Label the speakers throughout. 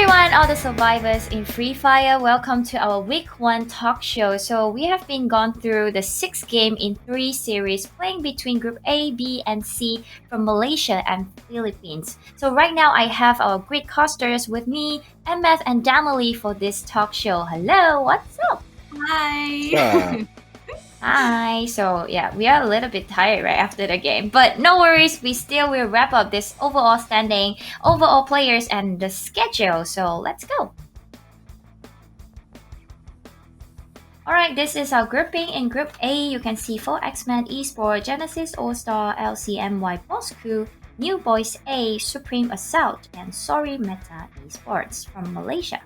Speaker 1: everyone, all the survivors in Free Fire. Welcome to our week 1 talk show. So we have been gone through the 6 game in 3 series playing between Group A, B, and C from Malaysia and Philippines. So right now I have our great casters with me, MF and Damali for this talk show. Hello, what's up?
Speaker 2: Hi.
Speaker 1: Hi. So yeah, we are a little bit tired right after the game, but no worries. We still will wrap up this overall standing, overall players, and the schedule. So let's go. Alright, this is our grouping. In Group A, you can see 4 X-Men Esport, Genesis All-Star, LCMY Boss Crew, New Boys A, Supreme Assault, and Sorry Meta Esports from Malaysia.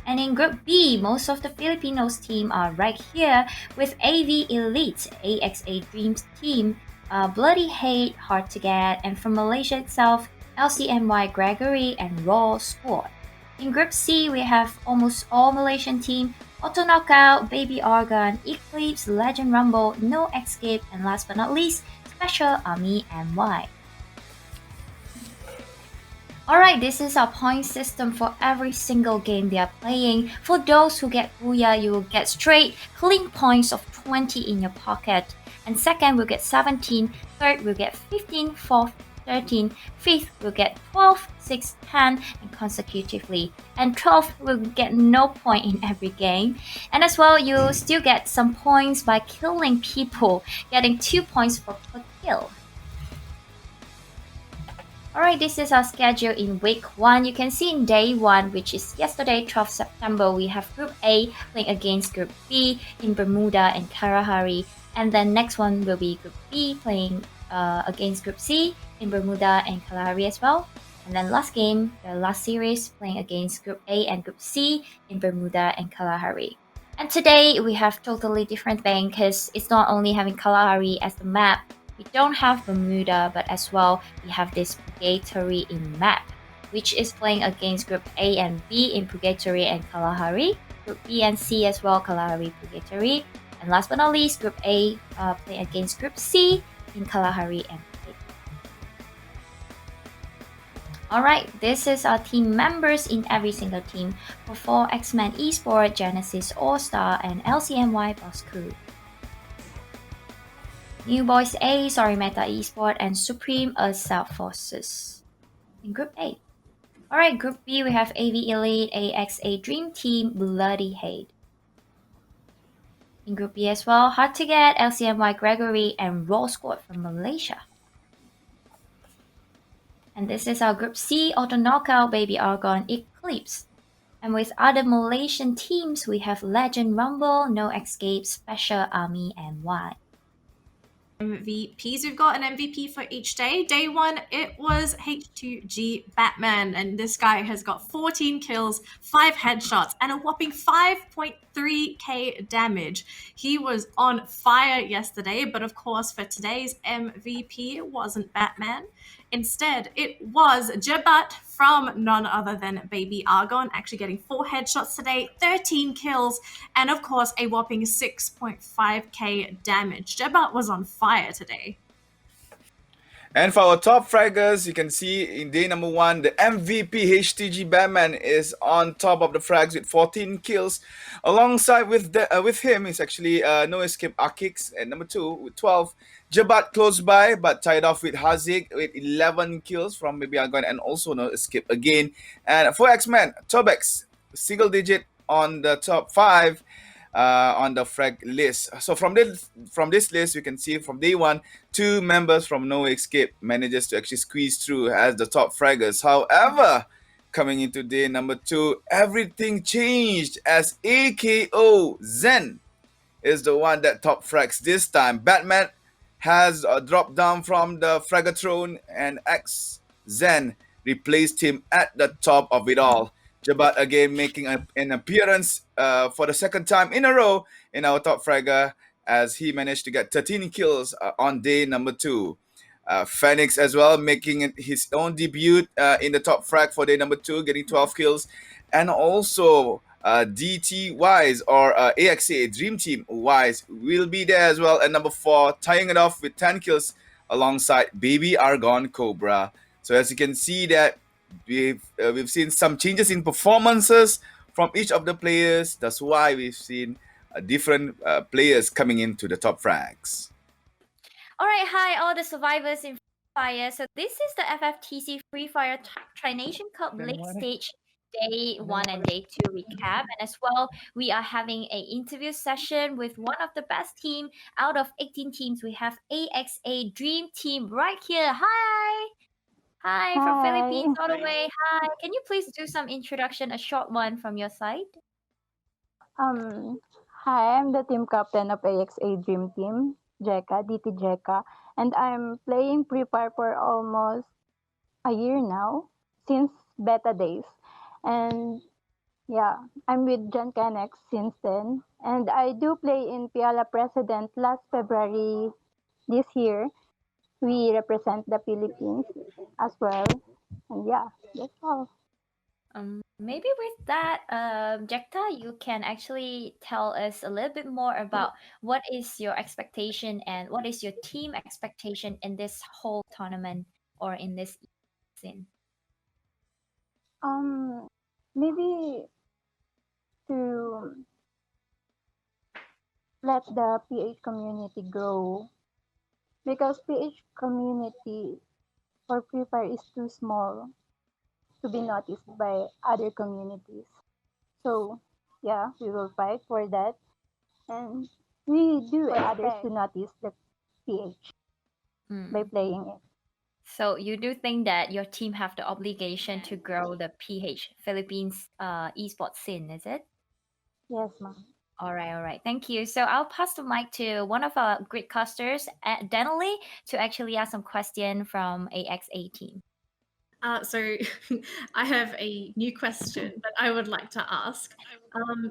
Speaker 1: And in Group B, most of the Filipinos team are right here with AV Elite, AXA Dreams Team, Bloody Hate, Hard to Get, and from Malaysia itself, LCMY Gregory and Raw Squad. In Group C, we have almost all Malaysian team, Auto Knockout, Baby Argon, Eclipse, Legend Rumble, No Escape, and last but not least, Special Army MY. Alright, this is our point system for every single game they are playing. For those who get Booyah, you will get straight, clean points of 20 in your pocket. And second, we'll get 17. Third, we'll get 15. Fourth, 13. Fifth, we'll get 12, 6, 10, and consecutively. And 12, we'll get no point in every game. And as well, you'll still get some points by killing people, getting 2 points per kill. Alright, this is our schedule in week 1. You can see in day 1, which is yesterday, 12th September, we have Group A playing against Group B in Bermuda and Kalahari. And then next one will be Group B playing against Group C in Bermuda and Kalahari as well. And then last game, the last series, playing against Group A and Group C in Bermuda and Kalahari. And today we have totally different thing because it's not only having Kalahari as the map, we don't have Bermuda, but as well, we have this Purgatory in map, which is playing against Group A and B in Purgatory and Kalahari, Group B and C as well, Kalahari, Purgatory, and last but not least, Group A playing against Group C in Kalahari and Purgatory. Alright, this is our team members in every single team for 4 X-Men Esport, Genesis All-Star, and LCMY Boss Crew. New Boys A, Sorry Meta Esport, and Supreme Assault Forces in Group A. Alright, Group B, we have AV Elite, AXA Dream Team, Bloody Hate. In Group B as well, Hard to Get, LCMY Gregory, and Raw Squad from Malaysia. And this is our Group C, Auto Knockout, Baby Argon, Eclipse. And with other Malaysian teams, we have Legend Rumble, No Escape, Special Army, and Y.
Speaker 2: MVPs. We've got an MVP for each day. Day 1, it was H2G Batman, and this guy has got 14 kills, 5 headshots, and a whopping 5.3k damage. He was on fire yesterday, but of course for today's MVP, it wasn't Batman. Instead, it was Jebat from none other than Baby Argon, actually getting 4 headshots today, 13 kills, and of course a whopping 6.5k damage. Jebat was on fire today.
Speaker 3: And for our top fraggers, you can see in day number 1, the MVP HTG Batman is on top of the frags with 14 kills. Alongside with him is actually No Escape Akix at number 2 with 12. Jabat close by, but tied off with Hazik with 11 kills from Baby Argon and also No Escape again. And for X-Men, Tobex, single digit on the top 5. On the frag list. So from this list, you can see from day 1, 2 members from No Escape manages to actually squeeze through as the top fraggers. However, coming into day number 2, everything changed as AKO Zen is the one that top frags this time. Batman has dropped down from the fragger throne and X Zen replaced him at the top of it all. Jabat again making an appearance for the second time in a row in our top fragger as he managed to get 13 kills on day number 2. Phoenix as well making his own debut in the top frag for day number 2, getting 12 kills. And also DT Wise or AXA Dream Team Wise will be there as well at number 4, tying it off with 10 kills alongside Baby Argon Cobra. So as you can see that we've seen some changes in performances from each of the players. That's why we've seen different players coming into the top frags.
Speaker 1: All right, hi, all the survivors in Free Fire. So this is the FFTC Free Fire Tri-Nation Cup League Stage Day 1 and Day 2 recap. And as well, we are having a interview session with one of the best team out of 18 teams. We have AXA Dream Team right here. Hi! Hi, from Philippines
Speaker 4: Hi.
Speaker 1: all the way. Hi. Can you please do some introduction, a short one from your side?
Speaker 4: Um, Hi, I'm the team captain of AXA Dream Team, Jeka, DT Jeka, and I'm playing Free Fire for almost a year now, since beta days. And yeah, I'm with John Canex since then. And I do play in Piala President last February this year. We represent the Philippines as well. And yeah, that's all.
Speaker 1: Maybe with that, Jekta, you can actually tell us a little bit more about what is your expectation and what is your team expectation in this whole tournament or in this scene.
Speaker 4: Um, Maybe to let the PH community grow because PH community for Free Fire is too small to be noticed by other communities. So yeah, we will fight for that and we do others to notice the PH by
Speaker 1: Mm.
Speaker 4: playing it.
Speaker 1: So you do think that your team have the obligation to grow the PH Philippines esports scene, is it?
Speaker 4: Yes, ma'am.
Speaker 1: All right. Thank you. So I'll pass the mic to one of our great casters, Denali, to actually ask some question from AXA team.
Speaker 2: So I have a new question that I would like to ask.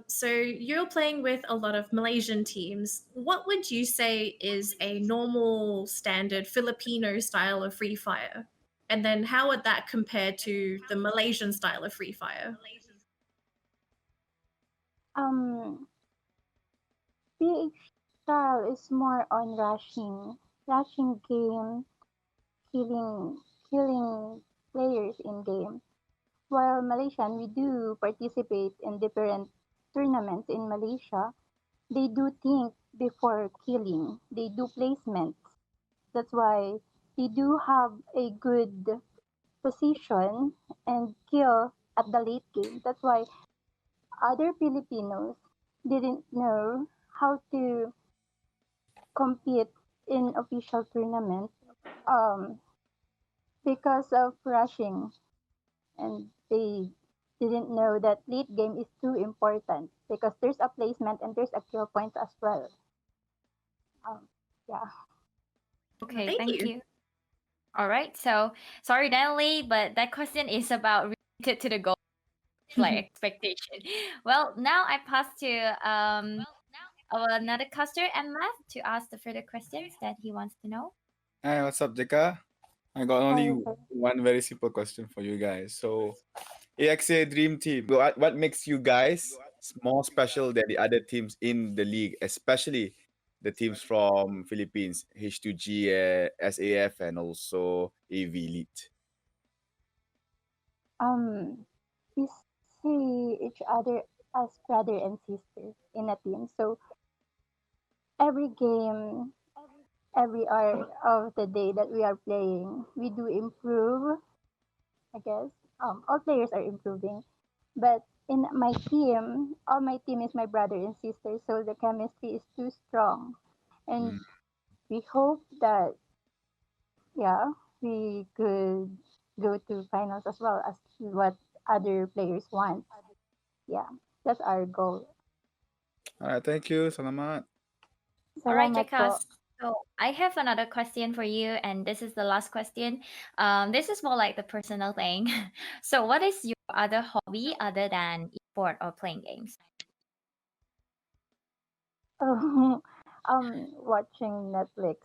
Speaker 2: So you're playing with a lot of Malaysian teams. What would you say is a normal standard Filipino style of Free Fire? And then how would that compare to the Malaysian style of Free Fire?
Speaker 4: Um, PH style is more on rushing game, killing, killing players in game. While Malaysian, we do participate in different tournaments in Malaysia. They do think before killing. They do placements. That's why they do have a good position and kill at the late game. That's why other Filipinos didn't know how to compete in official tournaments um, because of rushing, and they didn't know that late game is too important because there's a placement and there's a kill points as well. Um, yeah.
Speaker 1: Okay,
Speaker 2: Thank
Speaker 1: thank
Speaker 2: you.
Speaker 1: you. All right. So sorry, Denali, but that question is about related to the goal like expectation. Well, now I pass to another caster, Matt, to ask the further questions that he wants to know.
Speaker 3: Hi, what's up, Jeka? I got only
Speaker 4: Hi, sir.
Speaker 3: one very simple question for you guys. So, AXA Dream Team, what makes you guys more special than the other teams in the league, especially the teams from Philippines, H2G, SAF, and also AV Elite?
Speaker 4: Um, we see each other as brother and sister in a team. So every game, every hour of the day that we are playing, we do improve. I guess all players are improving, but in my team, all my team is my brother and sister, so the chemistry is too strong,
Speaker 3: Mm.
Speaker 4: and we hope that yeah we could go to finals as well as what other players want. Yeah, that's our goal.
Speaker 3: All right, thank you. Salamat.
Speaker 1: All right,
Speaker 4: Salamat
Speaker 1: Jeka.
Speaker 4: po.
Speaker 1: So I have another question for you, and this is the last question. This is more like the personal thing. So, what is your other hobby other than esport or playing games?
Speaker 4: Watching Netflix.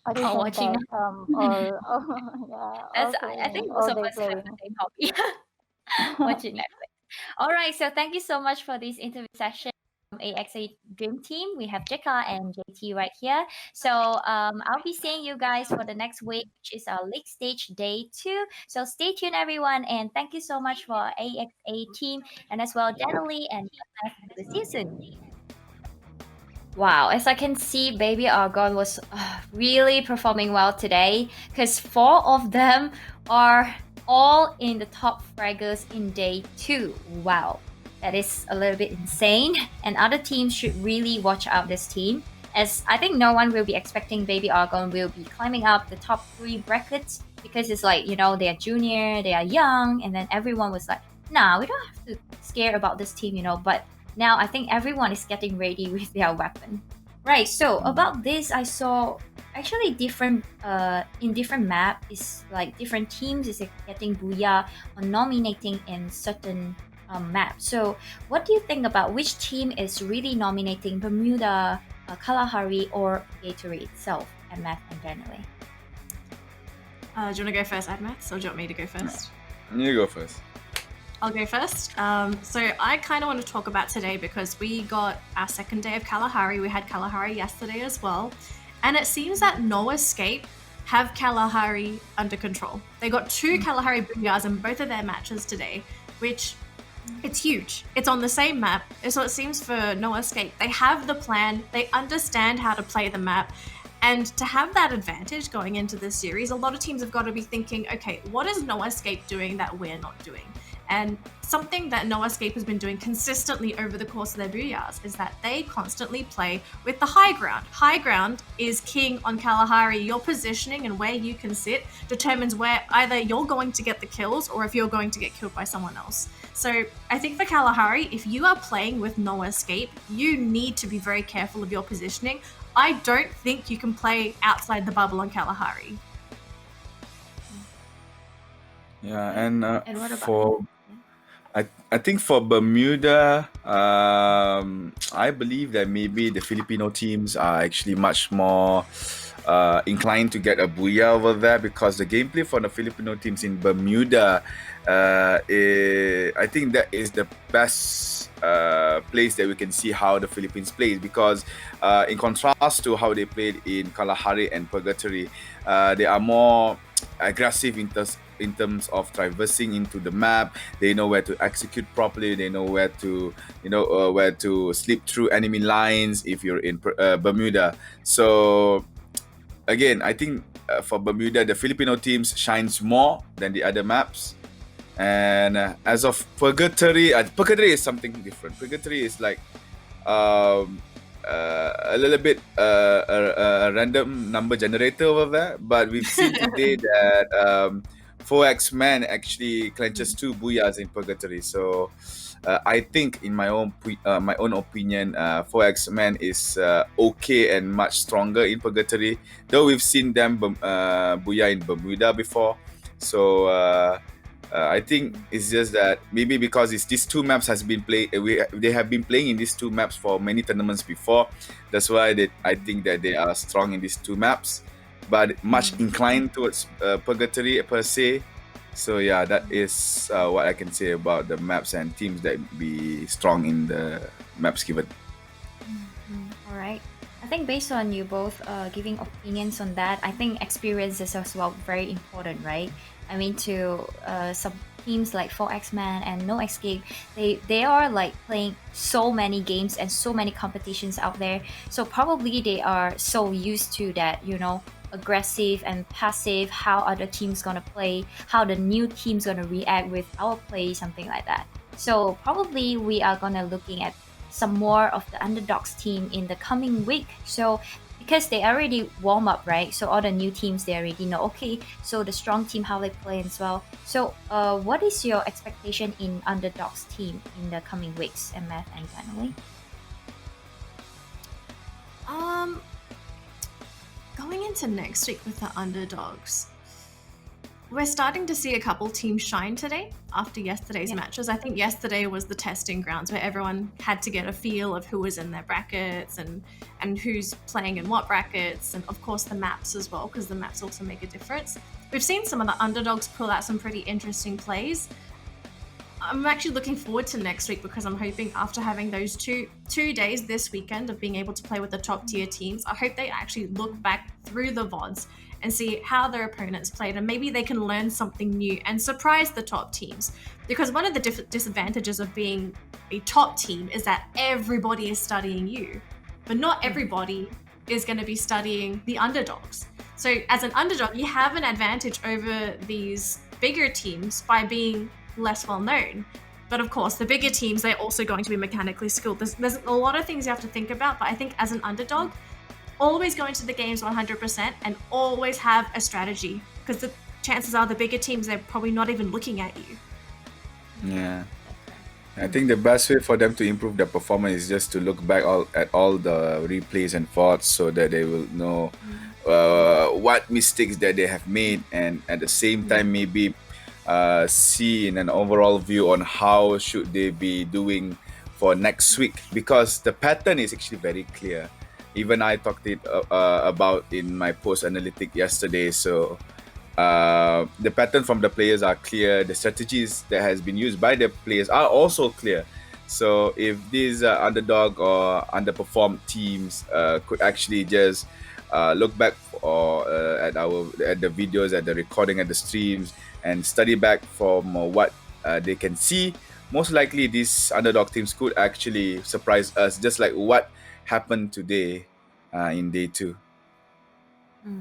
Speaker 4: Other
Speaker 1: Or
Speaker 4: than
Speaker 1: watching?
Speaker 4: that, all yeah,
Speaker 1: That's
Speaker 4: all
Speaker 1: I
Speaker 4: playing,
Speaker 1: think most
Speaker 4: all
Speaker 1: of
Speaker 4: day
Speaker 1: us have the
Speaker 4: playing.
Speaker 1: same hobby, watching Netflix. All right, so thank you so much for this interview session. AXA Dream Team. We have Jeka and JT right here. So I'll be seeing you guys for the next week, which is our league stage day 2. So stay tuned, everyone, and thank you so much for AXA team and as well Denali and Yasef. We'll see you soon. Wow, as I can see, Baby Argon was really performing well today because 4 of them are all in the top fraggers in day 2. Wow, that is a little bit insane. And other teams should really watch out this team, as I think no one will be expecting Baby Argon will be climbing up the top 3 brackets because it's like, they are junior, they are young, and then everyone was like, nah, we don't have to scare about this team, but now I think everyone is getting ready with their weapon. Right, so about this, I saw actually different in different map is like different teams is getting booyah or nominating in certain map. So what do you think about which team is really nominating Bermuda, Kalahari, or Gatorade itself, MF and Janelle?
Speaker 2: Do you want to go first, Admath, or do you want me to go first?
Speaker 3: You go first.
Speaker 2: I'll go first. So I kind of want to talk about today because we got our second day of Kalahari. We had Kalahari yesterday as well. And it seems that No Escape have Kalahari under control. They got 2 Kalahari booyahs in both of their matches today, which it's huge. It's on the same map. So it seems for No Escape, they have the plan. They understand how to play the map. And to have that advantage going into this series, a lot of teams have got to be thinking, okay, what is No Escape doing that we're not doing? And something that No Escape has been doing consistently over the course of their booyahs is that they constantly play with the high ground. High ground is king on Kalahari. Your positioning and where you can sit determines where either you're going to get the kills or if you're going to get killed by someone else. So I think for Kalahari, if you are playing with No Escape, you need to be very careful of your positioning. I don't think you can play outside the bubble on Kalahari.
Speaker 3: Yeah, and
Speaker 1: what about
Speaker 3: for I think for Bermuda, I believe that maybe the Filipino teams are actually much more inclined to get a booyah over there because the gameplay for the Filipino teams in Bermuda, I think that is the best place that we can see how the Philippines plays because in contrast to how they played in Kalahari and Purgatory, they are more aggressive in terms of traversing into the map. They know where to execute properly. They know where to where to slip through enemy lines if you're in Bermuda. So again, I think for Bermuda, the Filipino teams shines more than the other maps. And as of Purgatory is something different. Purgatory is like a little bit a random number generator over there, but we've seen today that 4X-Man actually clenches 2 booyahs in Purgatory. So I think, in my own opinion, 4X-Man is okay and much stronger in Purgatory, though we've seen them booyah in Bermuda before. So I think it's just that maybe because these 2 maps has been played, they have been playing in these 2 maps for many tournaments before. That's why I think that they are strong in these 2 maps, but much inclined towards Purgatory per se. So yeah, that is what I can say about the maps and teams that be strong in the maps given.
Speaker 1: All right. I think based on you both giving opinions on that, I think experience is as well very important, right? I mean, to some teams like 4X-Man and No Escape, they are like playing so many games and so many competitions out there. So probably they are so used to that, aggressive and passive, how other teams gonna play, how the new team's gonna react with our play, something like that. So probably we are gonna looking at some more of the underdogs team in the coming week. So because they already warm up, right? So all the new teams, they already know, okay, so the strong team, how they play as well. So what is your expectation in underdogs team in the coming weeks, MF and Ganoi?
Speaker 2: Going into next week with the underdogs, we're starting to see a couple teams shine today after yesterday's matches. I think yesterday was the testing grounds where everyone had to get a feel of who was in their brackets and who's playing in what brackets, and of course the maps as well, because the maps also make a difference. We've seen some of the underdogs pull out some pretty interesting plays. I'm actually looking forward to next week because I'm hoping after having those two days this weekend of being able to play with the top tier teams, I hope they actually look back through the VODs and see how their opponents played, and maybe they can learn something new and surprise the top teams. Because one of the disadvantages of being a top team is that everybody is studying you, but not everybody is going to be studying the underdogs. So as an underdog, you have an advantage over these bigger teams by being less well known. But of course, the bigger teams, they're also going to be mechanically skilled. There's a lot of things you have to think about, but I think as an underdog, always go into the games 100% and always have a strategy, because the chances are the bigger teams, they're probably not even looking at you.
Speaker 3: Yeah. I think the best way for them to improve their performance is just to look back at all the replays and thoughts so that they will know what mistakes that they have made, and at the same time maybe see in an overall view on how should they be doing for next week, because the pattern is actually very clear. Even I talked it about in my post analytic yesterday. So the pattern from the players are clear. The strategies that has been used by the players are also clear. So if these underdog or underperformed teams could actually just look back at the videos, at the recording, at the streams, and study back from what they can see, most likely these underdog teams could actually surprise us, just like what happened today in day 2.
Speaker 1: Yeah,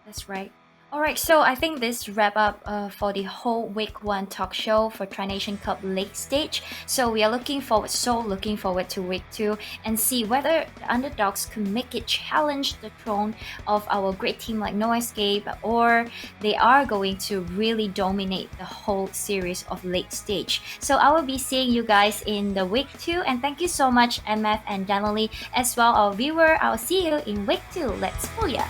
Speaker 1: that's right. All right, so I think this wrap up for the whole week 1 talk show for Tri Nation Cup late stage. So we are looking forward to week 2 and see whether the underdogs could make it challenge the throne of our great team like No Escape, or they are going to really dominate the whole series of late stage. So I will be seeing you guys in the week 2, and thank you so much, MF and Danielle, as well our viewer. I'll see you in week 2. Let's booyah!